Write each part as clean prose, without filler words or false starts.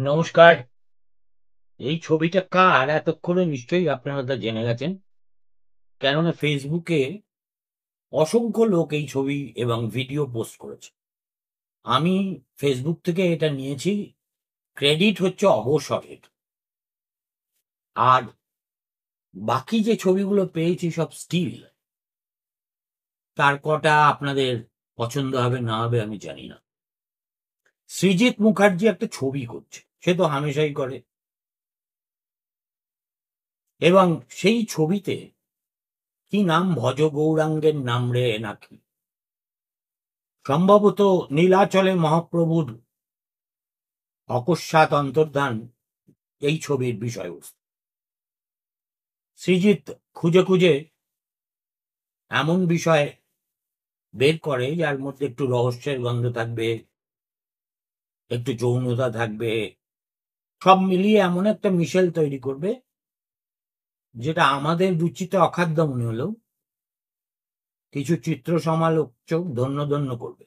নমস্কার। এই ছবিটা কার এতক্ষণে নিশ্চয়ই আপনারা তা জেনে গেছেন, কেননা ফেসবুকে অসংখ্য লোক এই ছবি এবং ভিডিও পোস্ট করেছে। আমি ফেসবুক থেকে এটা নিয়েছি, ক্রেডিট হচ্ছে অবসরের। আর বাকি যে ছবিগুলো পেয়েছি সব স্টিল। তার কটা আপনাদের পছন্দ হবে না হবে আমি জানি না। সৃজিত মুখার্জি একটা ছবি করছে, সে তো হামেশাই করে, এবং সেই ছবিতে কি নাম, ভজ গৌরাঙ্গের নাম রে নাকি, সম্ভবত নীলাচলে মহাপ্রভুর অকস্মাৎ অন্তর্ধান এই ছবির বিষয়বস্তু। সৃজিত খুঁজে খুঁজে এমন বিষয় বের করে যার মধ্যে একটু রহস্যের গন্ধ থাকবে, একটু যৌনতা থাকবে, সব মিলিয়ে এমন একটা মিশেল তৈরি করবে যেটা আমাদের রুচিতে অখাদ্য মনে হলেও কিছু চিত্র সমালোচক ধন্য ধন্য করবে।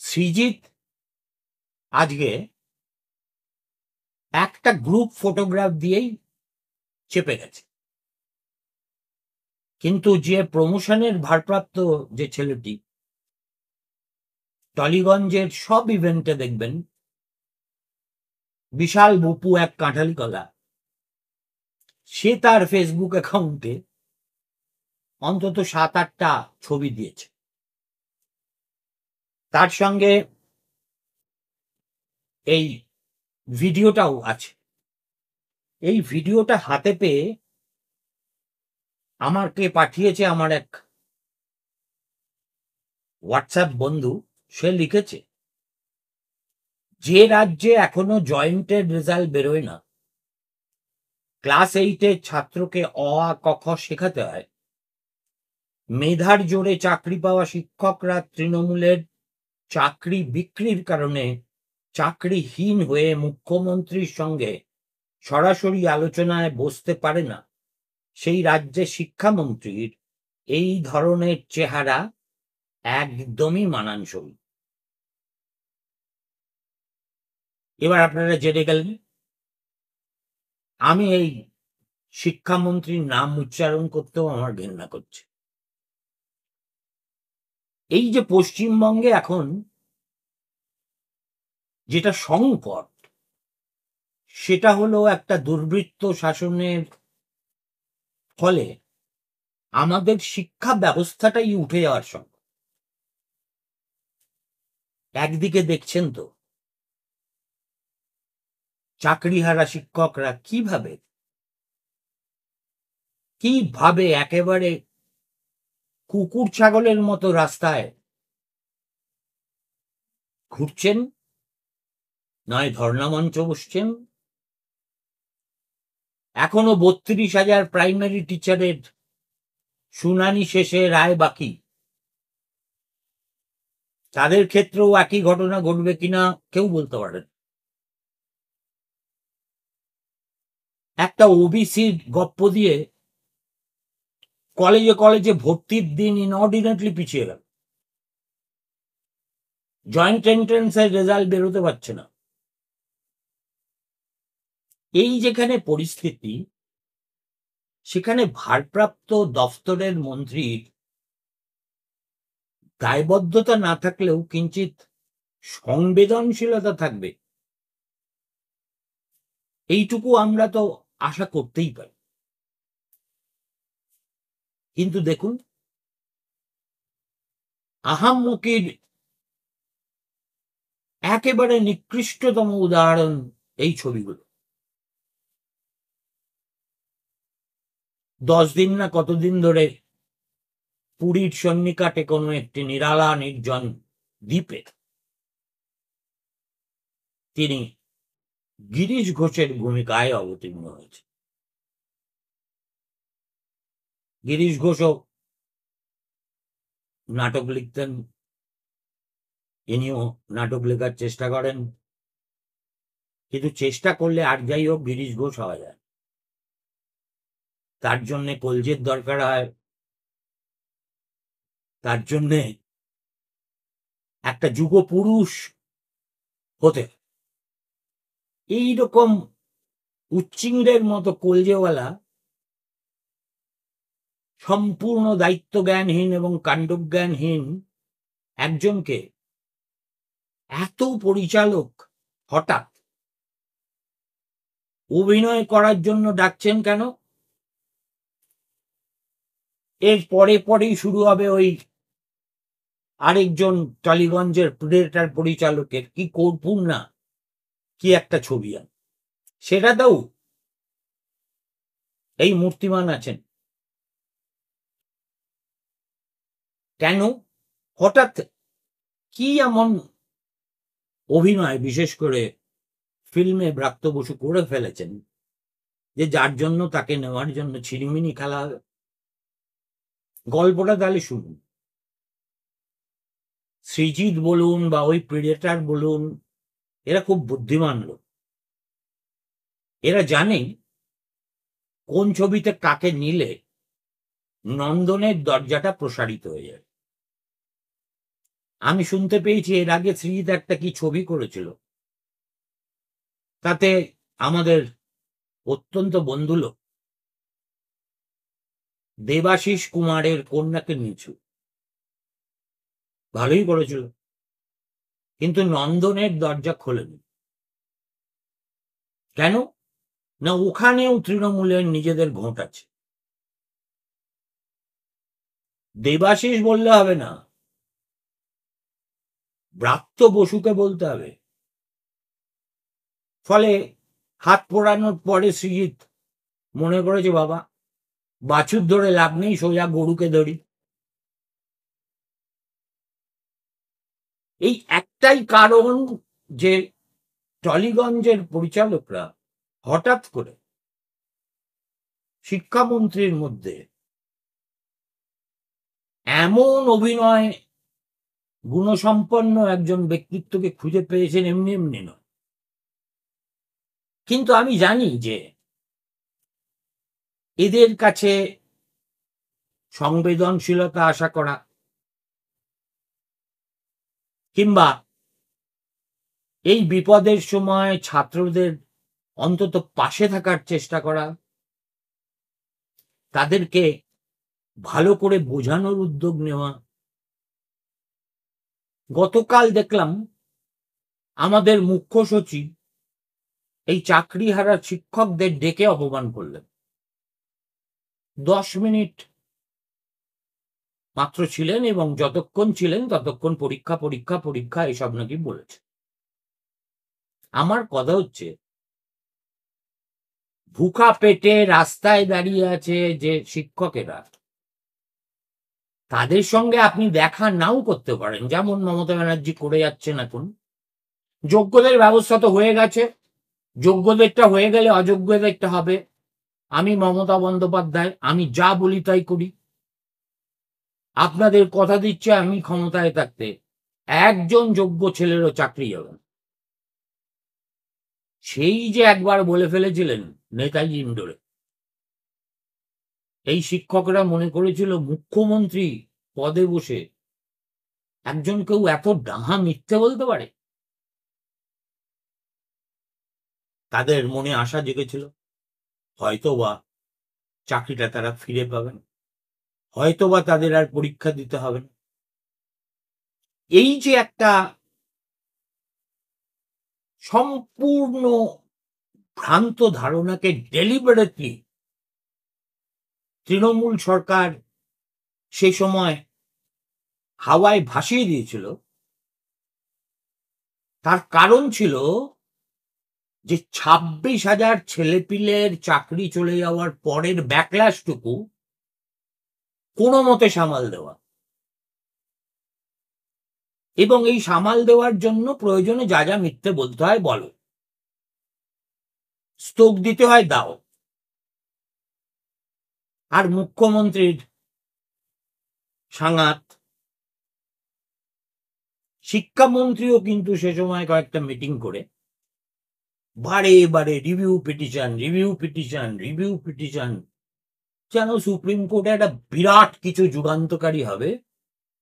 সৃজিত আজকে একটা গ্রুপ ফটোগ্রাফ দিয়েই চেপে গেছে, কিন্তু যে প্রমোশনের ভারপ্রাপ্ত যে ছেলেটি, টলিগঞ্জের সব ইভেন্টে দেখবেন বিশাল বপু এক কাঁঠালি কলা, সে তার ফেসবুক অ্যাকাউন্টে অন্তত 7-8টা ছবি দিয়েছে। তার সঙ্গে এই ভিডিওটাও আছে। এই ভিডিওটা হাতে পেয়ে আমাকে পাঠিয়েছে আমার এক হোয়াটসঅ্যাপ বন্ধু। সে লিখেছে, যে রাজ্যে এখনো জয়েন্টের রেজাল্ট বেরোয় না, ক্লাস 8-এর ছাত্রকে অ আ ক খ শেখাতে হয়, মেধার জোরে চাকরি পাওয়া শিক্ষকরা তৃণমূলের চাকরি বিক্রির কারণে চাকরিহীন হয়ে মুখ্যমন্ত্রীর সঙ্গে সরাসরি আলোচনায় বসতে পারে না, সেই রাজ্যে শিক্ষামন্ত্রীর এই ধরনের চেহারা একদমই মানানসই। এবার আপনারা জেনে গেলেন আমি এই শিক্ষামন্ত্রীর নাম উচ্চারণ করতেও আমার ঘেন্না করছে। এই যে পশ্চিমবঙ্গে এখন যেটা সংকট, সেটা হলো একটা দুর্বৃত্ত শাসনের ফলে আমাদের শিক্ষা ব্যবস্থাটাই উঠে যাওয়ার সংকট। একদিকে দেখছেন তো চাকরিহারা শিক্ষকরা কিভাবে কিভাবে একেবারে কুকুর ছাগলের মতো রাস্তায় ঘুরছেন, নয় ধর্ণা মঞ্চ বসছেন। এখনো 32,000 প্রাইমারি টিচারের শুনানি শেষে রায় বাকি। তাদের ক্ষেত্রেও একই ঘটনা ঘটবে কিনা কেউ বলতে পারেন। একটা ওবিসির গপ্প দিয়ে কলেজে কলেজে ভর্তির দিন ইনঅর্ডিনেটলি পিছিয়ে গেল, জয়েন্ট এন্ট্রান্সের রেজাল্ট বেরোতে পারছে না। এই যেখানে পরিস্থিতি, সেখানে ভারপ্রাপ্ত দফতরের মন্ত্রীর দায়বদ্ধতা না থাকলেও কিঞ্চিত সংবেদনশীলতা থাকবে, এইটুকু আমরা তো আশা করতেই পারি। কিন্তু দেখুন, আহাম্মকির একেবারে নিকৃষ্টতম উদাহরণ এই ছবিগুলো। 10 দিন না কতদিন ধরে পুরীর সন্নিকটে কোনো একটি নিরালা নির্জন দ্বীপে তিনি গিরিশ ঘোষের ভূমিকায় অবতীর্ণ হয়েছে। গিরিশ ঘোষও নাটক লিখতেন, ইনিও নাটক লেখার চেষ্টা করেন, কিন্তু চেষ্টা করলে আর যাই হোক গিরিশ ঘোষ হওয়া যায়। তার জন্য কলজের দরকার হয়, তার জন্য একটা যুগ পুরুষ হতে, এইরকম উচ্চিংড়ের মতো কলজেওয়ালা সম্পূর্ণ দায়িত্বজ্ঞানহীন এবং কাণ্ডজ্ঞানহীন একজনকে এত পরিচালক হঠাৎ অভিনয় করার জন্য ডাকছেন কেন? এর পরেই শুরু হবে ওই আরেকজন টালিগঞ্জের প্রেডেটর পরিচালকের কি কর্পূর না কি একটা ছবি, সেটাতেও এই মূর্তিমান আছেন। কেন হঠাৎ কি এমন অভিনয় বিশেষ করে ফিল্মে ব্রাত্য বসু করে ফেলেছেন যে যার জন্য তাকে নেওয়ার জন্য ছিনিমিনি খেলা হবে? গল্পটা তাহলে শুনুন। সৃজিত বলুন বা ওই প্রেডেটর বলুন, এরা খুব বুদ্ধিমান লোক। এরা জানেন কোন ছবিতে কাকে নিলে নন্দনের দরজাটা প্রসারিত হয়ে যাবে। আমি শুনতে পেয়েছি এর আগে সৃজিত একটা কি ছবি করেছিল, তাতে আমাদের অত্যন্ত বন্ধু লোক দেবাশিস কুমারের কন্যাকে নিয়েছিল, ভালোই করেছিল, কিন্তু নন্দনের দরজা খোলেনি। কেন না ওখানেও তৃণমূলের নিজেদের ঘোট আছে। দেবাশিস বললে হবে না, ব্রাত্য বসুকে বলতে হবে। ফলে হাত পোড়ানোর পরে সৃজিত মনে করেছে বাবা বাছুর ধরে লাভ নেই, সোজা গরুকে ধরি। এই একটাই কারণ যে টলিগঞ্জের পরিচালকরা হঠাৎ করে শিক্ষামন্ত্রীর মধ্যে এমন অভিনয় গুণসম্পন্ন একজন ব্যক্তিত্বকে খুঁজে পেয়েছেন, এমনি এমনি নয়। কিন্তু আমি জানি যে এদের কাছে সংবেদনশীলতা আশা করা কিংবা এই বিপদের সময় ছাত্রদের অন্তত পাশে থাকার চেষ্টা করা, তাদেরকে ভালো করে বোঝানোর উদ্যোগ নেওয়া। গতকাল দেখলাম আমাদের মুখ্য সচিব এই চাকরিহারা শিক্ষকদের ডেকে অপমান করলেন। 10 মিনিট মাত্র ছিলেন এবং যতক্ষণ ছিলেন ততক্ষণ পরীক্ষা পরীক্ষা পরীক্ষা এসব নাকি বলেছে। আমার কথা হচ্ছে ভুখা পেটে রাস্তায় দাঁড়িয়ে আছে যে শিক্ষকেরা, তাদের সঙ্গে আপনি দেখা নাও করতে পারেন, যেমন মমতা ব্যানার্জি করে যাচ্ছেন। এখন যোগ্যদের ব্যবস্থা তো হয়ে গেছে, যোগ্যদেরটা হয়ে গেলে অযোগ্যদেরটা হবে। আমি মমতা বন্দ্যোপাধ্যায়, আমি যা বলি তাই করি। আপনাদের কথা দিচ্ছে আমি ক্ষমতায় থাকতে একজন যোগ্য ছেলেরও চাকরি হবে না। সেই যে একবার বলে ফেলেছিলেন নেতাজি ইন্ডোরে, এই শিক্ষকরা মনে করেছিল মুখ্যমন্ত্রী পদে বসে একজন কেউ এত ডাহা মিথ্যে বলতে পারে। তাদের মনে আশা জেগেছিল হয়তো বা চাকরিটা তারা ফিরে পাবেন, হয়তো বা তাদের আর পরীক্ষা দিতে হবে না। এই যে একটা সম্পূর্ণ ভ্রান্ত ধারণাকে ডেলিবারেটলি তৃণমূল সরকার সে সময় হাওয়ায় ভাসিয়ে দিয়েছিল, তার কারণ ছিল যে 26,000 ছেলেপিলের চাকরি চলে যাওয়ার পরের ব্যাকল্যাশটুকু কোনো মতে সামাল দেওয়া, এবং এই সামাল দেওয়ার জন্য প্রয়োজনে যা যা মিথ্যে বলতে হয় বলো, স্তোক দিতে হয় দাও। আর মুখ্যমন্ত্রীর সাঙ্গাত শিক্ষামন্ত্রীও কিন্তু সে সময় কয়েকটা মিটিং করে বারে বারে রিভিউ পিটিশন, যেন সুপ্রিম কোর্টে একটা বিরাট কিছু যুগান্তকারী হবে,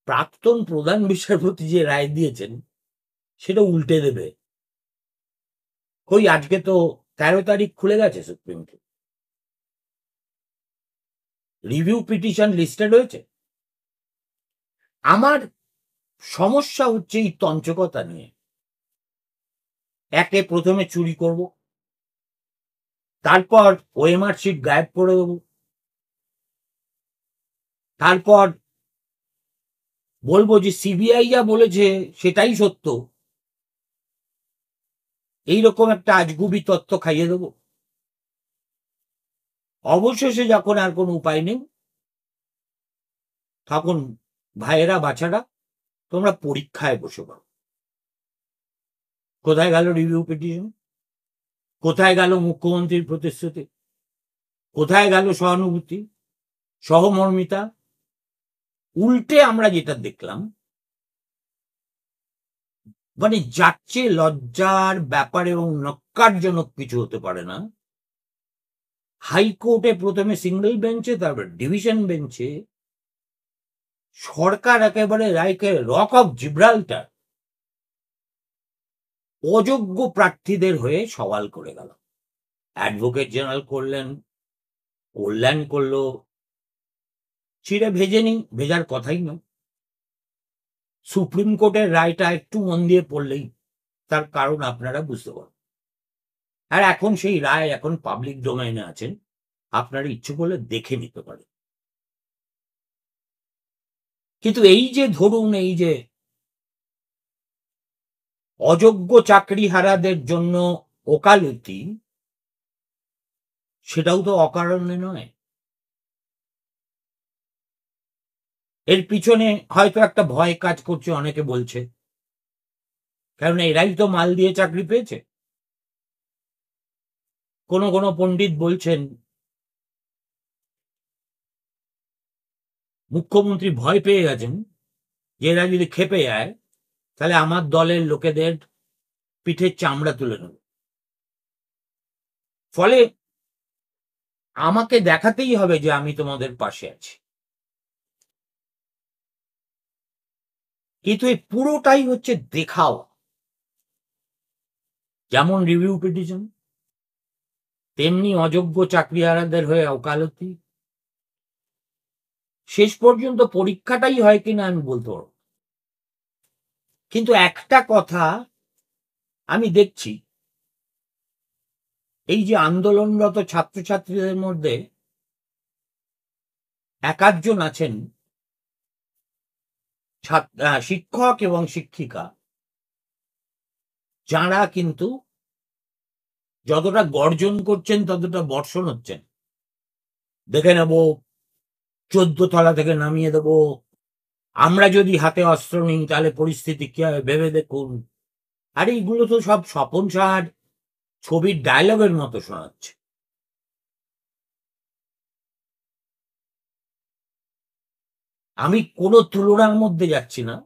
প্রাক্তন প্রধান বিচারপতি যে রায় দিয়েছেন সেটা উল্টে দেবে। কই আজকে তো 13 তারিখ খুলে গেছে supreme court, review petition listed হয়েছে। আমার সমস্যা হচ্ছে এই তঞ্চকতা নিয়ে। একে প্রথমে চুরি করব, তারপর ওএমআর শিট গায়েব করে দেব, তারপর বলবো যে সিবিআই যা বলেছে সেটাই সত্য, এইরকম একটা আজগুবি তথ্য খাইয়ে দেব। অবশেষে যখন আর কোনো উপায় নেই, তখন ভাইয়েরা বাচ্চারা তোমরা পরীক্ষায় বসে পাও। কোথায় গেল রিভিউ পিটিশন? কোথায় গেল মুখ্যমন্ত্রীর প্রতিশ্রুতি? কোথায় গেল সহানুভূতি, সহমর্মিতা? উল্টে আমরা যেটা দেখলাম, মানে যাচ্ছে লজ্জার ব্যাপার এবং নক্কারজনক কিছু হতে পারে না। হাইকোর্টে প্রথমে সিঙ্গেল বেঞ্চে, তারপর ডিভিশন বেঞ্চে সরকার একেবারে রায়কে রক অফ জিব্রাল্টার অযোগ্য প্রার্থীদের হয়ে সওয়াল করে গেল। অ্যাডভোকেট জেনারেল করলেন, কল্যাণ করলো, চিড়ে ভেজেনি, ভেজার কথাই নয়। সুপ্রিম কোর্টের রায়টা একটু মন দিয়ে পড়লেই তার কারণ আপনারা বুঝতে পারবেন। আর এখন সেই রায় এখন পাবলিক ডোমেইনে আছেন, আপনারা ইচ্ছে করলে দেখে নিতে পারেন। কিন্তু এই যে ধরুন, এই যে অযোগ্য চাকরিহারাদের জন্য ওকালতি, সেটাও তো অকারণে নয়। এর পিছনে হয়তো একটা ভয় কাজ করছে, অনেকে বলছে, কারণ এরাই তো মাল দিয়ে চাকরি পেয়েছে। কোনো কোনো পণ্ডিত বলছেন মুখ্যমন্ত্রী ভয় পেয়ে গেছেন যে এরা যদি খেপে যায় তাহলে আমার দলের লোকেদের পিঠের চামড়া তুলে নেবে। ফলে আমাকে দেখাতেই হবে যে আমি তোমাদের পাশে আছি। কিন্তু এই পুরোটাই হচ্ছে দেখাও, যেমন রিভিউ পিটিশন, তেমনি অযোগ্য চাকরিহারাদের হয়ে ওকালতি। শেষ পর্যন্ত পরীক্ষাটাই হয় কিনা আমি বলতে পারব। কিন্তু একটা কথা আমি দেখছি, এই যে আন্দোলনরত ছাত্রছাত্রীদের মধ্যে একাধজন আছেন শিক্ষক এবং শিক্ষিকা, যারা কিন্তু যতটা গর্জন করছেন ততটা বর্ষণ হচ্ছেন। দেখে নেব, 14 তলা থেকে নামিয়ে দেব, আমরা যদি হাতে অস্ত্র নিই তাহলে পরিস্থিতি কি হবে ভেবে দেখুন। আর এইগুলো তো সব স্বপন সাহার ছবির ডায়লগের মতো শোনাচ্ছে। আমি কোনো তুলনার মধ্যে যাচ্ছি না।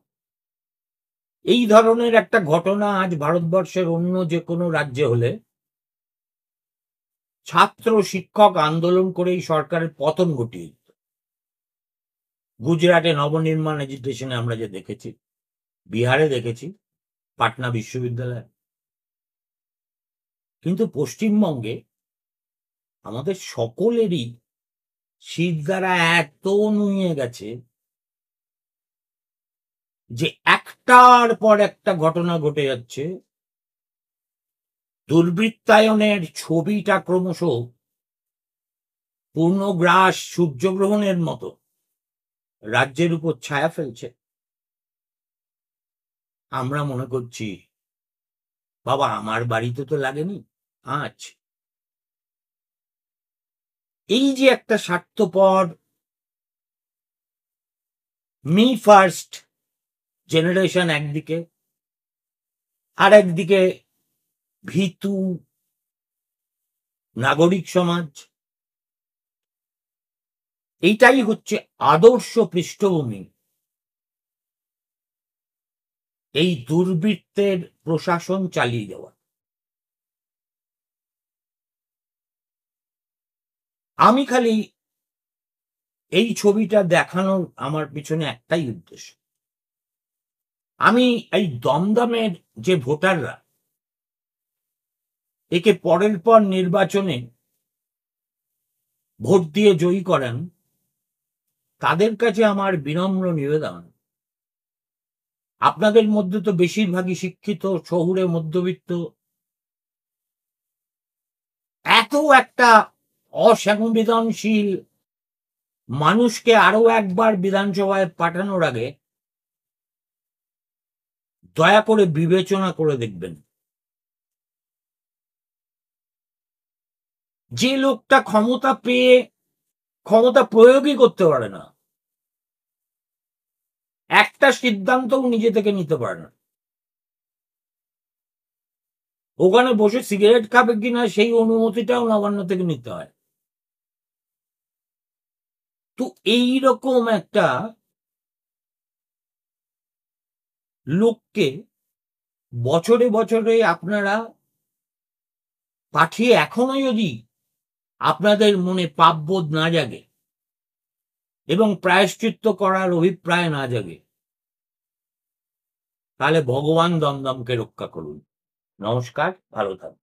এই ধরনের একটা ঘটনা আজ ভারতবর্ষের অন্য যে কোনো রাজ্যে হলে ছাত্র শিক্ষক আন্দোলন করে এই সরকারের পতন ঘটিয়ে দিত। গুজরাটে নবনির্মাণ এজিটেশনে আমরা যে দেখেছি, বিহারে দেখেছি, পাটনা বিশ্ববিদ্যালয়। কিন্তু পশ্চিমবঙ্গে আমাদের সকলেরই শীত দ্বারা এত নুয়ে গেছে যে একটার পর একটা ঘটনা ঘটে যাচ্ছে। দুর্বৃত্তায়নের ছবিটা ক্রমশ পূর্ণগ্রাস সূর্যগ্রহণের মতো রাজ্যের উপর ছায়া ফেলছে। আমরা মনে করছি বাবা আমার বাড়িতে তো লাগেনি, আঁচ, এই যে একটা স্বার্থপর মি ফার্স্ট জেনারেশন একদিকে, আর একদিকে ভীতু নাগরিক সমাজ, এইটাই হচ্ছে আদর্শ পৃষ্ঠভূমি এই দুর্বৃত্তের প্রশাসন চালিয়ে যাওয়া। আমি খালি এই ছবিটা দেখানোর আমার পিছনে একটাই উদ্দেশ্য, আমি এই দমদমের যে ভোটাররা একে পরের পর নির্বাচনে ভোট দিয়ে জয়ী করেন, তাদের কাছে আমার বিনম্র নিবেদন, আপনাদের মধ্যে তো বেশিরভাগই শিক্ষিত, শহুরে মধ্যবিত্ত, এত একটা অসংবেদনশীল মানুষকে আরো একবার বিধানসভায় পাঠানোর আগে দয়া করে বিবেচনা করে দেখবেন। যে লোকটা ক্ষমতা পেয়ে ক্ষমতা প্রয়োগই করতে পারে না, একটা সিদ্ধান্তও নিজে থেকে নিতে পারে না, ওখানে বসে সিগারেট খাবে কিনা সেই অনুমতিটাও নবান্ন থেকে নিতে হয়। তো এইরকম একটা লোককে বছরে বছরে আপনারা পাঠিয়ে এখনো যদি আপনাদের মনে পাপবোধ না জাগে এবং প্রায়শ্চিত্ত করার অভিপ্রায় না জাগে, তাহলে ভগবান দমদমকে রক্ষা করুন। নমস্কার, ভালো থাকুন।